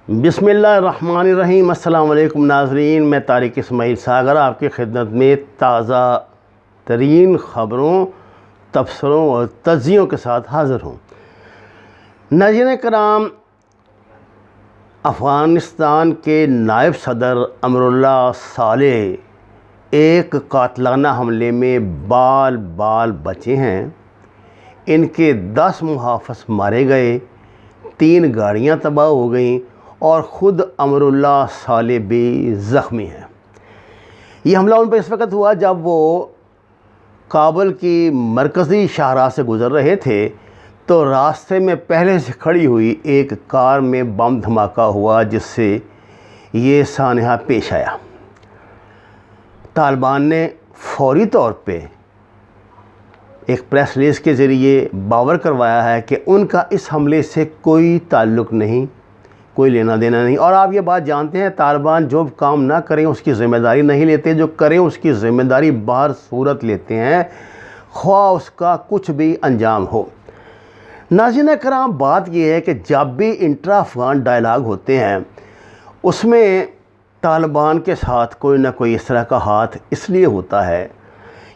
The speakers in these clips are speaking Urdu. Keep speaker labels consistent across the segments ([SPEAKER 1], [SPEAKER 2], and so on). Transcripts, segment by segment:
[SPEAKER 1] بسم اللہ الرحمن الرحیم۔ السلام علیکم ناظرین، میں طارق اسماعیل ساگر آپ کی خدمت میں تازہ ترین خبروں، تبصروں اور تجزیوں کے ساتھ حاضر ہوں۔ ناظرین کرام، افغانستان کے نائب صدر امراللہ صالح ایک قاتلانہ حملے میں بال بچے ہیں۔ ان کے 10 محافظ مارے گئے، 3 گاڑیاں تباہ ہو گئیں اور خود امراللہ صالح بھی زخمی ہیں۔ یہ حملہ ان پر اس وقت ہوا جب وہ کابل کی مرکزی شاہراہ سے گزر رہے تھے تو راستے میں پہلے سے کھڑی ہوئی ایک کار میں بم دھماکہ ہوا، جس سے یہ سانحہ پیش آیا۔ طالبان نے فوری طور پہ ایک پریس ریلیز کے ذریعے باور کروایا ہے کہ ان کا اس حملے سے کوئی تعلق نہیں، کوئی لینا دینا نہیں۔ اور آپ یہ بات جانتے ہیں، طالبان جو کام نہ کریں اس کی ذمہ داری نہیں لیتے، جو کریں اس کی ذمہ داری بہر صورت لیتے ہیں، خواہ اس کا کچھ بھی انجام ہو۔ ناظرین کرام، بات یہ ہے کہ جب بھی انٹرا افغان ڈائلاگ ہوتے ہیں اس میں طالبان کے ساتھ کوئی نہ کوئی اس طرح کا ہاتھ اس لیے ہوتا ہے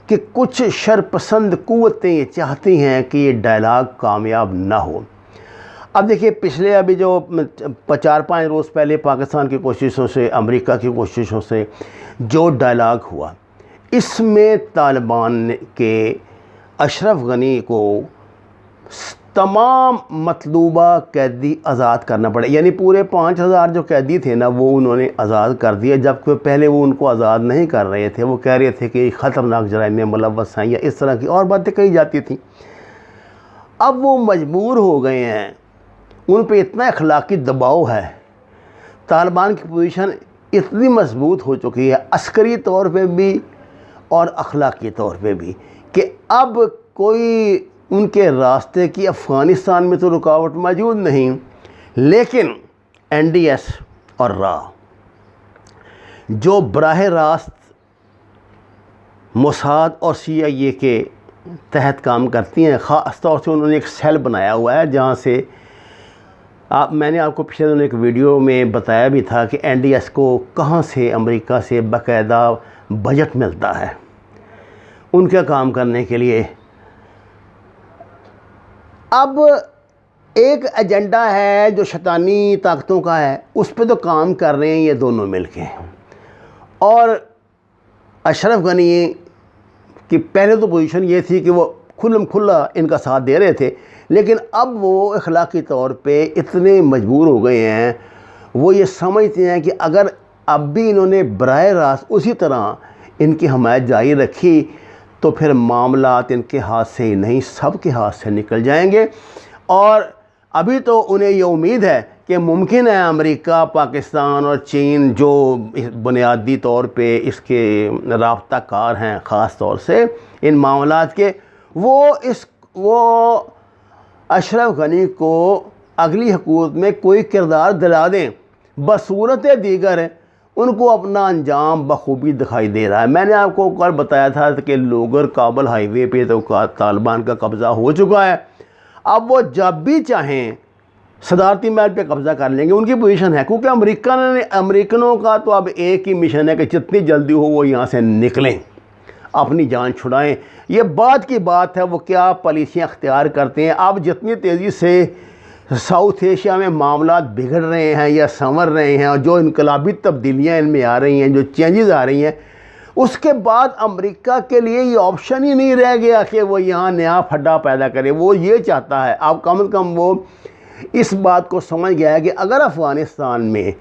[SPEAKER 1] کہ کچھ شرپسند قوتیں یہ چاہتی ہیں کہ یہ ڈائلاگ کامیاب نہ ہو۔ اب دیکھیے، پچھلے ابھی جو 4-5 روز پہلے پاکستان کی کوششوں سے، امریکہ کی کوششوں سے جو ڈائلاگ ہوا، اس میں طالبان کے اشرف غنی کو تمام مطلوبہ قیدی آزاد کرنا پڑے، یعنی پورے 5000 جو قیدی تھے نا، وہ انہوں نے آزاد کر دیا، جبکہ پہلے وہ ان کو آزاد نہیں کر رہے تھے۔ وہ کہہ رہے تھے کہ خطرناک جرائم میں ملوث ہیں یا اس طرح کی اور باتیں کہی جاتی تھیں۔ اب وہ مجبور ہو گئے ہیں، ان پہ اتنا اخلاقی دباؤ ہے، طالبان کی پوزیشن اتنی مضبوط ہو چکی ہے عسکری طور پہ بھی اور اخلاقی طور پہ بھی، کہ اب کوئی ان کے راستے کی افغانستان میں تو رکاوٹ موجود نہیں، لیکن NDS اور را جو براہ راست موساد اور CIA کے تحت کام کرتی ہیں، خاص طور سے انہوں نے ایک سیل بنایا ہوا ہے جہاں سے میں نے آپ کو پچھلے دنوں ایک ویڈیو میں بتایا بھی تھا کہ NDS کو کہاں سے امریکہ سے باقاعدہ بجٹ ملتا ہے ان کا کام کرنے کے لیے۔ اب ایک ایجنڈا ہے جو شیطانی طاقتوں کا ہے، اس پہ تو کام کر رہے ہیں یہ دونوں مل کے، اور اشرف غنی کی پہلے تو پوزیشن یہ تھی کہ وہ کھلم کھلا ان کا ساتھ دے رہے تھے، لیکن اب وہ اخلاقی طور پہ اتنے مجبور ہو گئے ہیں، وہ یہ سمجھتے ہیں کہ اگر اب بھی انہوں نے براہ راست اسی طرح ان کی حمایت جاری رکھی تو پھر معاملات ان کے ہاتھ سے ہی نہیں، سب کے ہاتھ سے نکل جائیں گے۔ اور ابھی تو انہیں یہ امید ہے کہ ممکن ہے امریکہ، پاکستان اور چین جو بنیادی طور پہ اس کے رابطہ کار ہیں خاص طور سے ان معاملات کے، وہ اشرف غنی کو اگلی حکومت میں کوئی کردار دلا دیں، بصورت دیگر ان کو اپنا انجام بخوبی دکھائی دے رہا ہے۔ میں نے آپ کو کل بتایا تھا کہ لوگر کابل ہائی وے پہ تو طالبان کا قبضہ ہو چکا ہے، اب وہ جب بھی چاہیں صدارتی محل پہ قبضہ کر لیں گے، ان کی پوزیشن ہے، کیونکہ امریکنوں کا تو اب ایک ہی مشن ہے کہ جتنی جلدی ہو وہ یہاں سے نکلیں، اپنی جان چھڑائیں۔ یہ بات کی بات ہے وہ کیا پالیسیاں اختیار کرتے ہیں۔ اب جتنی تیزی سے ساؤتھ ایشیا میں معاملات بگڑ رہے ہیں یا سنور رہے ہیں، اور جو انقلابی تبدیلیاں ان میں آ رہی ہیں، جو چینجز آ رہی ہیں، اس کے بعد امریکہ کے لیے یہ آپشن ہی نہیں رہ گیا کہ وہ یہاں نیا پھڈا پیدا کرے۔ وہ یہ چاہتا ہے، اب کم از کم وہ اس بات کو سمجھ گیا ہے کہ اگر افغانستان میں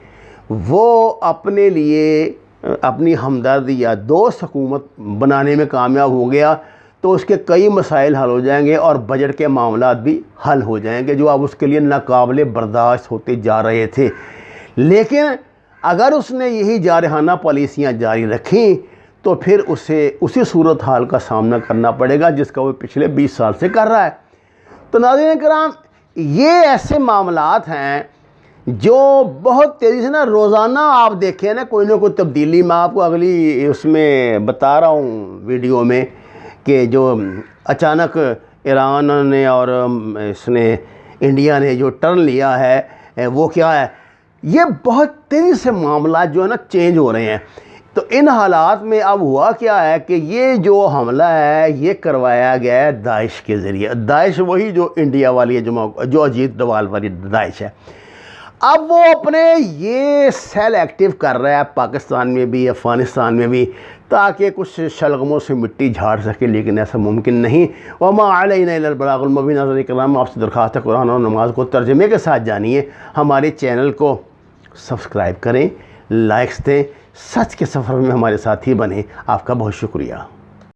[SPEAKER 1] وہ اپنے لیے اپنی ہمدردی یا دوست حکومت بنانے میں کامیاب ہو گیا تو اس کے کئی مسائل حل ہو جائیں گے اور بجٹ کے معاملات بھی حل ہو جائیں گے، جو اب اس کے لیے ناقابل برداشت ہوتے جا رہے تھے۔ لیکن اگر اس نے یہی جارحانہ پالیسیاں جاری رکھیں تو پھر اسے اسی صورتحال کا سامنا کرنا پڑے گا جس کا وہ پچھلے 20 سال سے کر رہا ہے۔ تو ناظرین کرام، یہ ایسے معاملات ہیں جو بہت تیزی سے نا روزانہ آپ دیکھیں نا کوئی نہ کوئی تبدیلی۔ میں آپ کو اگلی اس میں بتا رہا ہوں ویڈیو میں کہ جو اچانک ایران نے اور اس نے انڈیا نے جو ٹرن لیا ہے وہ کیا ہے یہ بہت تیزی سے معاملات جو ہے نا چینج ہو رہے ہیں. تو ان حالات میں اب ہوا کیا ہے کہ یہ جو حملہ ہے یہ کروایا گیا ہے داعش کے ذریعے. داعش وہی جو انڈیا والی ہے, جو اجیت ڈوال والی داعش ہے. اب وہ اپنے یہ سیل ایکٹیو کر رہا ہے پاکستان میں بھی, افغانستان میں بھی, تاکہ کچھ شلغموں سے مٹی جھاڑ سکے, لیکن ایسا ممکن نہیں. وما علینا الا البلاغ المبین. ناظرین کرام, آپ سے درخواست ہے قرآن اور نماز کو ترجمے کے ساتھ جانیے. ہمارے چینل کو سبسکرائب کریں, لائکس دیں, سچ کے سفر میں ہمارے ساتھی بنیں. آپ کا بہت شکریہ.